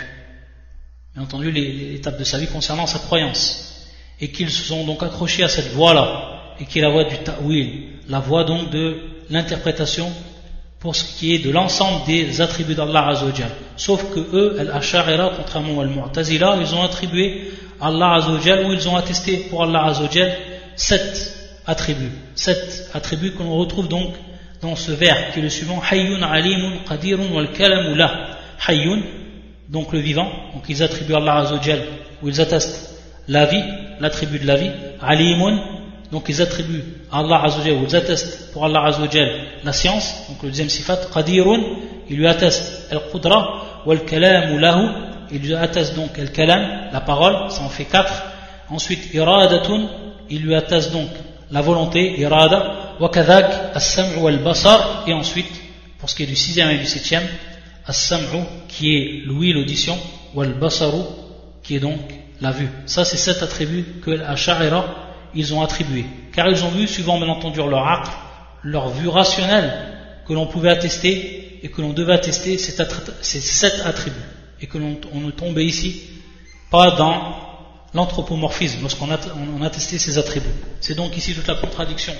Bien entendu, l'étape de sa vie concernant sa croyance. Et qu'ils se sont donc accrochés à cette voie-là, et qui est la voie du ta'wil, la voie donc de l'interprétation pour ce qui est de l'ensemble des attributs d'Allah Azza wa Jal. Sauf que eux, al-Ash'arira, contrairement al Mu'tazila, ils ont attribué à Allah Azza wa Jal, ou ils ont attesté pour Allah Azza wa Jal 7 attributs que l'on retrouve donc dans ce vers qui est le suivant: Hayyun alimun qadirun wal kalamu lah. Hayyun, donc le vivant, donc ils attribuent à Allah Azza wa Jal, ou ils attestent la vie, l'attribut de la vie. Alimun, donc ils attribuent à Allah Azza wa Jal, ou ils attestent pour Allah Azza wa Jal la science, donc le deuxième sifat. Qadirun, ils lui attestent al-qudra, wal kalamu lahu, ils lui attestent donc al-kalam, la parole, ça en fait 4. Ensuite iradatun, ils lui attestent donc la volonté, irada, وكذاك السمع والبصر, et ensuite pour ce qui est du 6e et du 7e, as-sam'u qui est l'ouïe, l'audition, wal-basaru qui est donc la vue. Ça c'est 7 attributs que l'Ash'arira ils ont attribués, car ils ont vu, suivant bien entendu leur aql, leur vue rationnelle, que l'on pouvait attester et que l'on devait attester ces 7 attributs, et que l'on ne tombait ici pas dans l'anthropomorphisme lorsqu'on attestait ces attributs. C'est donc ici toute la contradiction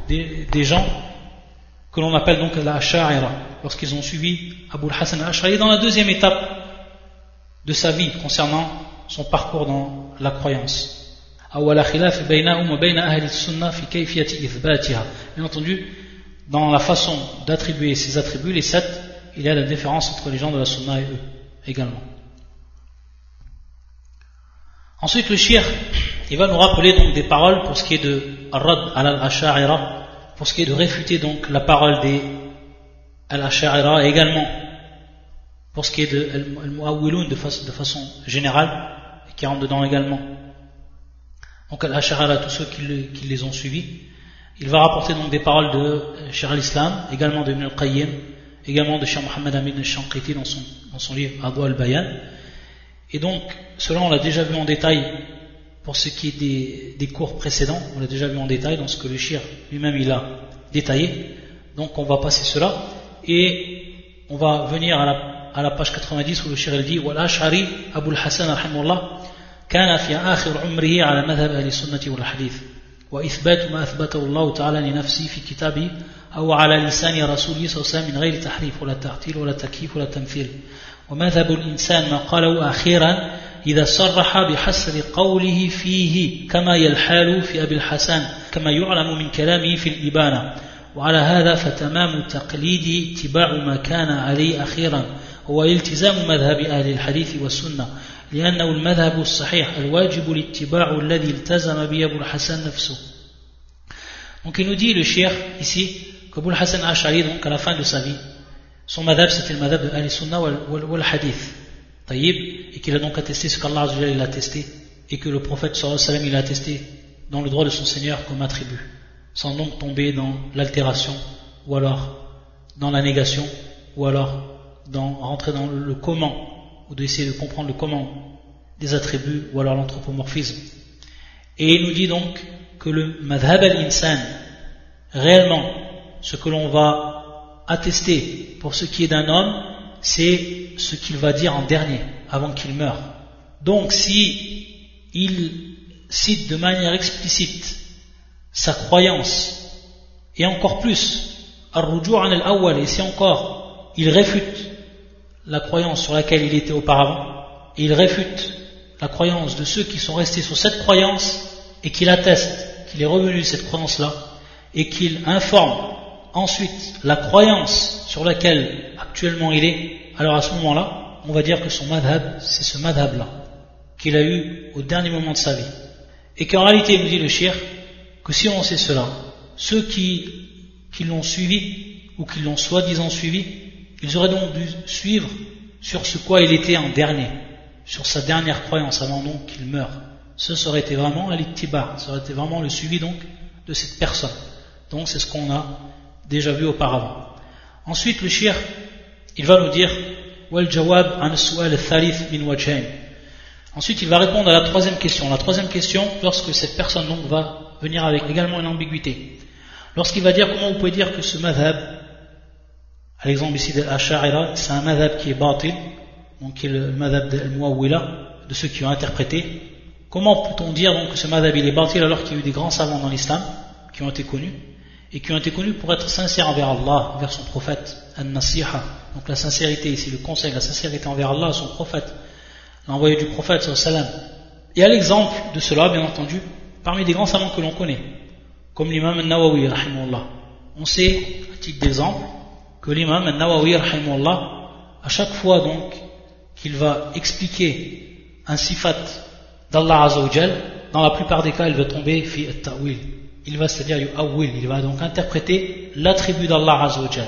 des gens que l'on appelle donc l'Ash'a'ira, lorsqu'ils ont suivi Abu al-Hasan al-Ash'ari dans la deuxième étape de sa vie concernant son parcours dans la croyance. Bien entendu, dans la façon d'attribuer ces attributs, les 7, il y a la différence entre les gens de la sunna et eux également. Ensuite, le shir, il va nous rappeler donc des paroles pour ce qui est de Ar-Rad al-Ash'a'ira, pour ce qui est de réfuter donc la parole des al-Ash'a'ira, et également pour ce qui est de al-Mu'awwilun de façon générale, et qui rentre dedans également. Donc al-Ash'a'ira, tous ceux qui les ont suivis. Il va rapporter donc des paroles de Cheikh al-Islam, également de Ibn al-Qayyim, également de Cheikh Mohammed Amin al-Shanqiti dans son livre Adwa al-Bayan. Et donc, cela on l'a déjà vu en détail pour ce qui est des cours précédents, on l'a déjà vu en détail dans ce que le shir lui-même il a détaillé. Donc on va passer cela et on va venir à la page 90 où le shir il dit Wal-Ash'ari Abu al-Hasan rahimahullah كان في آخر عمره على مذهب أهل السنة والحديث وإثبات ما أثبته الله تعالى لنفسه في كتابه أو على لسان رسوله صلى الله عليه وسلم من غير تحريف ولا تعطيل ولا تكييف ولا تمثيل ومذهب الإنسان ما قاله أخيرا إذا صرح بحسر قوله فيه كما يلحال في أبي الحسن كما يعلم من كلامه في الإبانة وعلى هذا فتمام تقليد اتباع ما كان عليه أخيرا هو التزام مذهب أهل الحديث والسنة لأنه المذهب الصحيح الواجب الاتباع الذي التزم به أبو الحسن نفسه. Donc il nous dit le cheikh ici qu'Abu al-Hasan al-Ash'ari donc à la fin de sa vie son madhab c'était le madhab de Ahl Sunnah wal Hadith Taïb, et qu'il a donc attesté ce qu'Allah Azza wa Jalla a attesté et que le prophète sallallahu alayhi wa sallam il a attesté dans le droit de son Seigneur comme attribut, sans donc tomber dans l'altération ou alors dans la négation ou alors rentrer dans le comment ou d'essayer de comprendre le comment des attributs ou alors l'anthropomorphisme. Et il nous dit donc que le madhab al-insan, réellement ce que l'on va attester pour ce qui est d'un homme, c'est ce qu'il va dire en dernier avant qu'il meure. Donc si il cite de manière explicite sa croyance et encore plus ar-ruju' an al-awwal, et si encore il réfute la croyance sur laquelle il était auparavant, et il réfute la croyance de ceux qui sont restés sur cette croyance et qu'il atteste qu'il est revenu de cette croyance-là et qu'il informe ensuite la croyance sur laquelle actuellement il est, alors à ce moment-là, on va dire que son madhab, c'est ce madhab-là qu'il a eu au dernier moment de sa vie. Et qu'en réalité, il nous dit le shir, que si on sait cela, ceux qui l'ont suivi ou qui l'ont soi-disant suivi, ils auraient donc dû suivre sur ce quoi il était en dernier, sur sa dernière croyance avant donc qu'il meure. Ce serait été vraiment al-ittiba, ça aurait été vraiment le suivi donc de cette personne. Donc c'est ce qu'on a déjà vu auparavant. Ensuite le shir, il va nous dire wal jawab an as-su'al al-thalith min wajhayn. Ensuite il va répondre à la troisième question. La troisième question, lorsque cette personne donc va venir avec également une ambiguïté. Lorsqu'il va dire comment vous pouvez dire que ce madhab, à l'exemple ici de l'Ash'a'ira, c'est un madhab qui est batil, donc qui est le madhab de al-Mu'awwila, de ceux qui ont interprété. Comment peut-on dire donc que ce madhab il est batil alors qu'il y a eu des grands savants dans l'islam qui ont été connus et qui ont été connus pour être sincères envers Allah, envers son prophète, an-nasiha, donc la sincérité ici, le conseil, la sincérité envers Allah, son prophète, l'envoyé du prophète sallallahu alayhi wa sallam. Et à l'exemple de cela, bien entendu, parmi des grands savants que l'on connaît, comme l'imam al-Nawawi rahimahullah. On sait, à titre d'exemple, que l'imam al-Nawawi rahimahullah, à chaque fois donc qu'il va expliquer un sifat d'Allah Azza wa Jal, dans la plupart des cas il va tomber fi at-ta'wil, il va c'est-à-dire yu'awwil, il va donc interpréter l'attribut d'Allah Azza wa Jal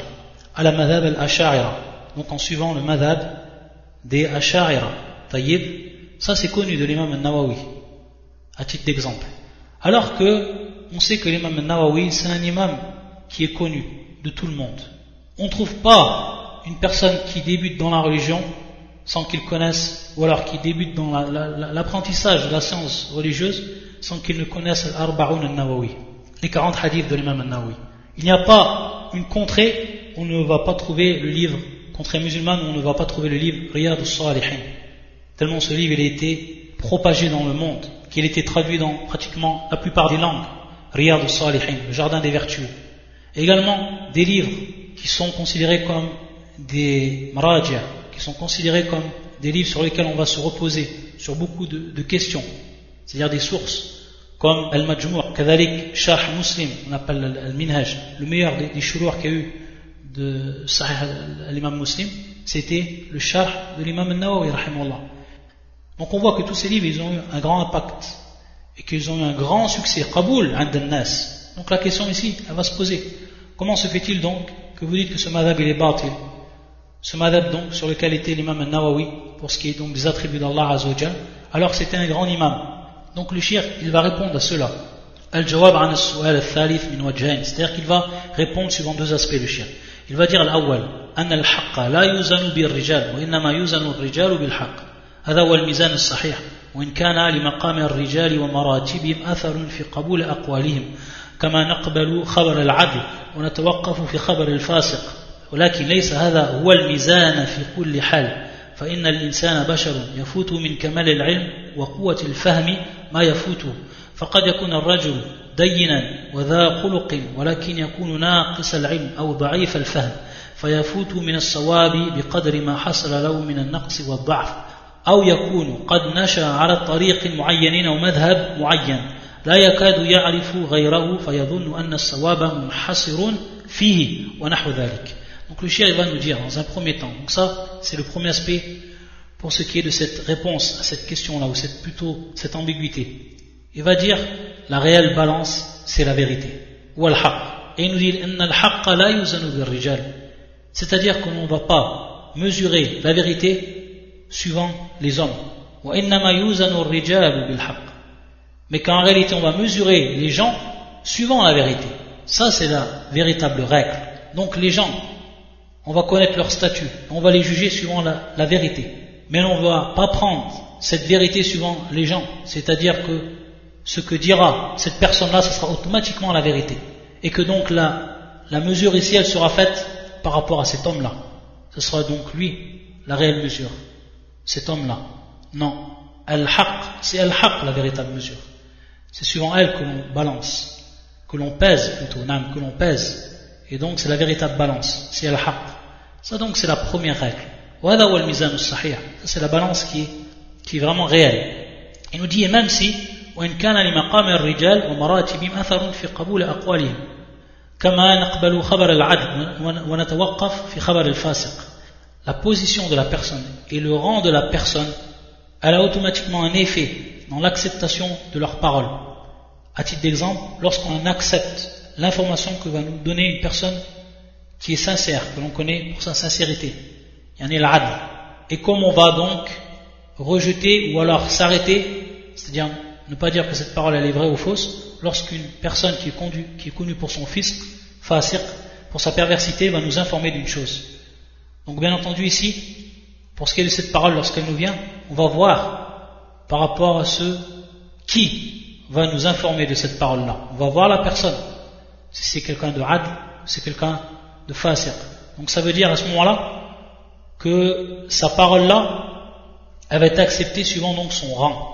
à la madhab al-Ash'a'ira, donc en suivant le madhab des Ash'a'ira. Tayyib, ça c'est connu de l'imam al-Nawawi à titre d'exemple, alors que on sait que l'imam al-Nawawi c'est un imam qui est connu de tout le monde. On ne trouve pas une personne qui débute dans la religion sans qu'il connaisse, ou alors qui débute dans l'apprentissage de la science religieuse sans qu'il ne connaisse l'Arba'un al-Nawawi, les 40 hadiths de l'imam al-Nawawi. Il n'y a pas une contrée où on ne va pas trouver le livre, contrée musulmane où on ne va pas trouver le livre Riyad al-Salihin, tellement ce livre il a été propagé dans le monde, qu'il a été traduit dans pratiquement la plupart des langues. Riyad al-Salihin, le jardin des vertueux. Également, des livres qui sont considérés comme des maraja, qui sont considérés comme des livres sur lesquels on va se reposer sur beaucoup de questions, c'est-à-dire des sources, comme Al-Majmou', Kadhalik, Sharh Muslim, on appelle Al-Minhaj, le meilleur des shuruh qu'il y a eu de Sahih al-Imam Muslim, c'était le Sharh de l'Imam al-Nawawi, rahimahullah. Donc on voit que tous ces livres, ils ont eu un grand impact, et qu'ils ont eu un grand succès, Qaboul, 'inda an-nas. Donc la question ici, elle va se poser, comment se fait-il donc que vous dites que ce madhab il est batil, ce madhab donc sur lequel était l'imam al-Nawawi pour ce qui est donc des attributs d'Allah Azza wa Jal, alors que c'était un grand imam. Donc le shir il va répondre à cela, al-jawab an as-su'al al-thalith min wajhayn, c'est-à-dire qu'il va répondre suivant deux aspects. Le shir il va dire al-awwal an al-haqqa la yuzanu bir-rijal wa innama yuzanu ar-rijalu bil-haqq, هذا هو الميزان الصحيح وإن كان لمقام الرجال ومراتبهم أثر في قبول أقوالهم كما نقبل خبر العدل ونتوقف في خبر الفاسق، ولكن ليس هذا هو الميزان في كل حال، فإن الإنسان بشر يفوت من كمال العلم وقوة الفهم ما يفوته، فقد يكون الرجل دينا وذا خلق ولكن يكون ناقص العلم أو ضعيف الفهم فيفوت من الصواب بقدر ما حصل له من النقص والضعف، أو يكون قد نشأ على طريق معين أو مذهب معين لا يكاد يعرف غيره فيظن أن الصواب منحصر فيه ونحو ذلك. Donc le shir va nous dire dans un premier temps, donc ça c'est le premier aspect pour ce qui est de cette réponse à cette question là, ou plutôt cette ambiguïté. Il va dire la réelle balance c'est la vérité, ou al-haq, et il nous dit al-haq la yuzanu bir-rijal, c'est-à-dire qu'on ne va pas mesurer la vérité suivant les hommes, wa innama yuzanu ar-rijal bil-haq, mais qu'en réalité on va mesurer les gens suivant la vérité. Ça c'est la véritable règle. Donc les gens, on va connaître leur statut, on va les juger suivant la vérité, mais on ne va pas prendre cette vérité suivant les gens, c'est-à-dire que ce que dira cette personne-là, ce sera automatiquement la vérité, et que donc la mesure ici elle sera faite par rapport à cet homme-là, ce sera donc lui la réelle mesure, cet homme-là. Non, al-haq, c'est al-haq la véritable mesure, c'est suivant elle que l'on balance, que l'on pèse plutôt, que l'on pèse, et donc c'est la véritable balance, c'est al-haq. Ça donc c'est la première règle. وهذا هو الميزان الصحيح, c'est la balance qui est vraiment réelle. Il nous dit, et même si وإن كان لمقام الرجال ومراتبهم أثر في قبول أقوالهم كما نقبل خبر العدل ونتوقف في خبر الفاسق, la position de la personne et le rang de la personne, elle a automatiquement un effet dans l'acceptation de leurs paroles. À titre d'exemple, lorsqu'on accepte l'information que va nous donner une personne qui est sincère, que l'on connaît pour sa sincérité, yani l'adl, et comme on va donc rejeter ou alors s'arrêter, c'est-à-dire ne pas dire que cette parole elle est vraie ou fausse, lorsqu'une personne qui est connue pour son fisq, fasiq, pour sa perversité, va nous informer d'une chose. Donc bien entendu ici, pour ce qui est de cette parole, lorsqu'elle nous vient, on va voir par rapport à ce qui va nous informer de cette parole-là. On va voir la personne, si c'est quelqu'un de adl, si c'est quelqu'un de fasiq. Donc ça veut dire à ce moment-là que sa parole-là, elle va être acceptée suivant donc son rang.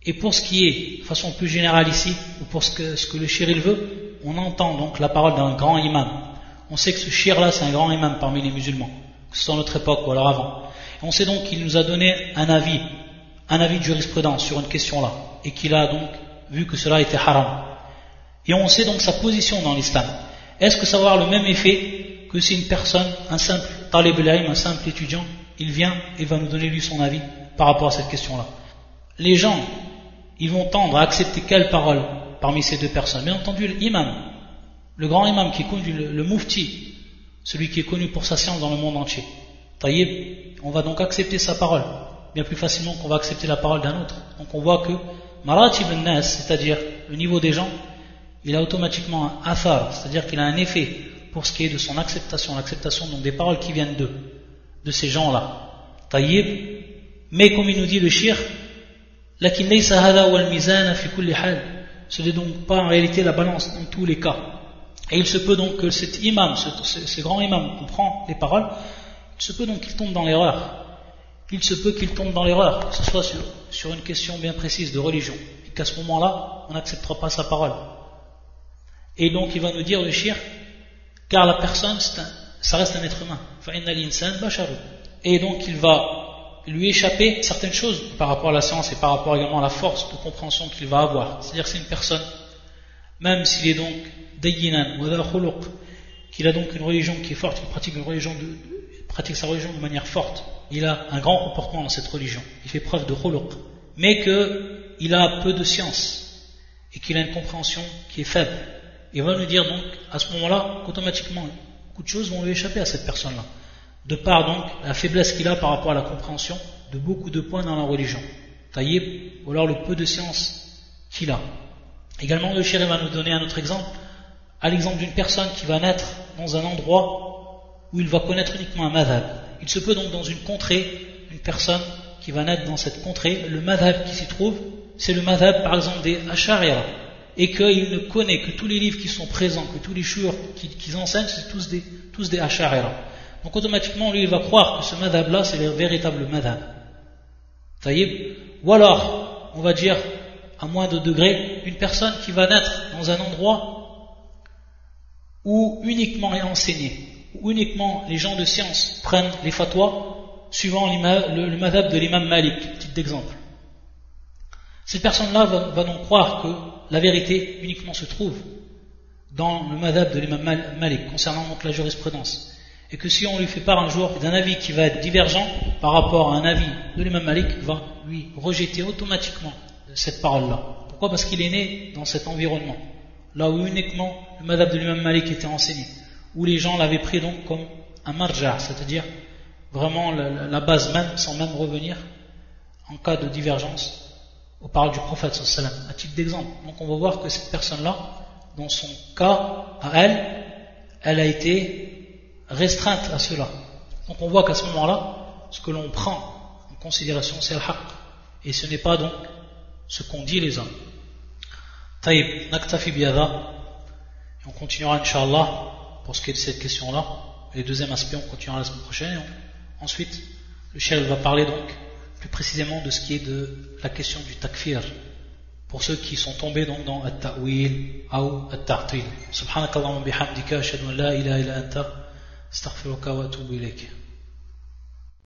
Et pour ce qui est, de façon plus générale ici, ou pour ce que le shir il veut, on entend donc la parole d'un grand imam. On sait que ce shir-là, c'est un grand imam parmi les musulmans, que ce soit à notre époque ou alors avant. Et on sait donc qu'il nous a donné un avis de jurisprudence sur une question là, et qu'il a donc vu que cela était haram. Et on sait donc sa position dans l'islam. Est-ce que ça va avoir le même effet que si une personne, un simple talib al-ilm, un simple étudiant, il vient et va nous donner lui son avis par rapport à cette question-là? Les gens, ils vont tendre à accepter quelle parole parmi ces deux personnes? Bien entendu, l'imam, le grand imam qui est connu, le mufti, celui qui est connu pour sa science dans le monde entier. Taïb, on va donc accepter sa parole bien plus facilement qu'on va accepter la parole d'un autre. Donc on voit que maratib an-nas, c'est-à-dire le niveau des gens, il a automatiquement un athar, c'est-à-dire qu'il a un effet pour ce qui est de son acceptation, l'acceptation donc des paroles qui viennent d'eux, de ces gens-là. Taïb, mais comme il nous dit le shir, lakin laysa hadha wal mizan fi kulli hal, ce n'est donc pas en réalité la balance dans tous les cas. Et il se peut donc que cet imam, ce grand imam comprend les paroles, il se peut donc qu'il tombe dans l'erreur. Il se peut qu'il tombe dans l'erreur, que ce soit sur une question bien précise de religion, et qu'à ce moment-là, on n'acceptera pas sa parole. Et donc il va nous dire le shirk, car la personne, ça reste un être humain. فَإِنَّ الْإِنسَانَ بَشَرٌ. Et donc il va lui échapper certaines choses par rapport à la science et par rapport également à la force de compréhension qu'il va avoir. C'est-à-dire que c'est une personne, même s'il est donc dayyinan wa dha khuluq, qu'il a donc une religion qui est forte, qu'il pratique une religion pratique sa religion de manière forte, il a un grand comportement dans cette religion, il fait preuve de khuluq, mais qu'il a peu de science et qu'il a une compréhension qui est faible. Il va nous dire donc à ce moment-là qu'automatiquement beaucoup de choses vont lui échapper à cette personne-là, de par donc la faiblesse qu'il a par rapport à la compréhension de beaucoup de points dans la religion, taïb, ou alors le peu de science qu'il a. Également le shérif va nous donner un autre exemple, à l'exemple d'une personne qui va naître dans un endroit où il va connaître uniquement un madhab. Il se peut donc dans une contrée, une personne qui va naître dans cette contrée, le madhab qui s'y trouve, c'est le madhab par exemple des Ash'ariyah, et qu'il ne connaît que tous les livres qui sont présents, que tous les shurs qu'ils enseignent, c'est tous des Ash'ariyah. Donc automatiquement, lui, il va croire que ce madhab-là, c'est le véritable madhab. Taïb. Ou alors, on va dire, à moins de degrés, une personne qui va naître dans un endroit où uniquement est enseigné, où uniquement les gens de science prennent les fatwas suivant le madhab de l'imam Malik, titre d'exemple. Cette personne-là va donc croire que la vérité uniquement se trouve dans le madhab de l'imam Malik, concernant donc la jurisprudence. Et que si on lui fait part un jour d'un avis qui va être divergent par rapport à un avis de l'imam Malik, va lui rejeter automatiquement cette parole-là. Pourquoi ? Parce qu'il est né dans cet environnement, là où uniquement le madhab de l'imam Malik était enseigné, où les gens l'avaient pris donc comme un marja', c'est-à-dire vraiment la base même, sans même revenir en cas de divergence aux paroles du prophète sallallahu alayhi wa sallam, à titre d'exemple. Donc on va voir que cette personne-là, dans son cas, à elle a été restreinte à cela. Donc on voit qu'à ce moment-là, ce que l'on prend en considération, c'est le haqq, et ce n'est pas donc ce qu'ont dit les hommes. Taïb, naktafi biyada, et on continuera Inch'Allah pour ce qui est de cette question-là. Et le deuxième aspect, on continuera la semaine prochaine. Ensuite, le cheikh va parler donc plus précisément de ce qui est de la question du takfir, pour ceux qui sont tombés donc dans at-ta'wil ou at-ta'til. Subhanakallahumma bihamdika, ashhadu an la ilaha illa anta, astaghfiruka wa atubu ilayk.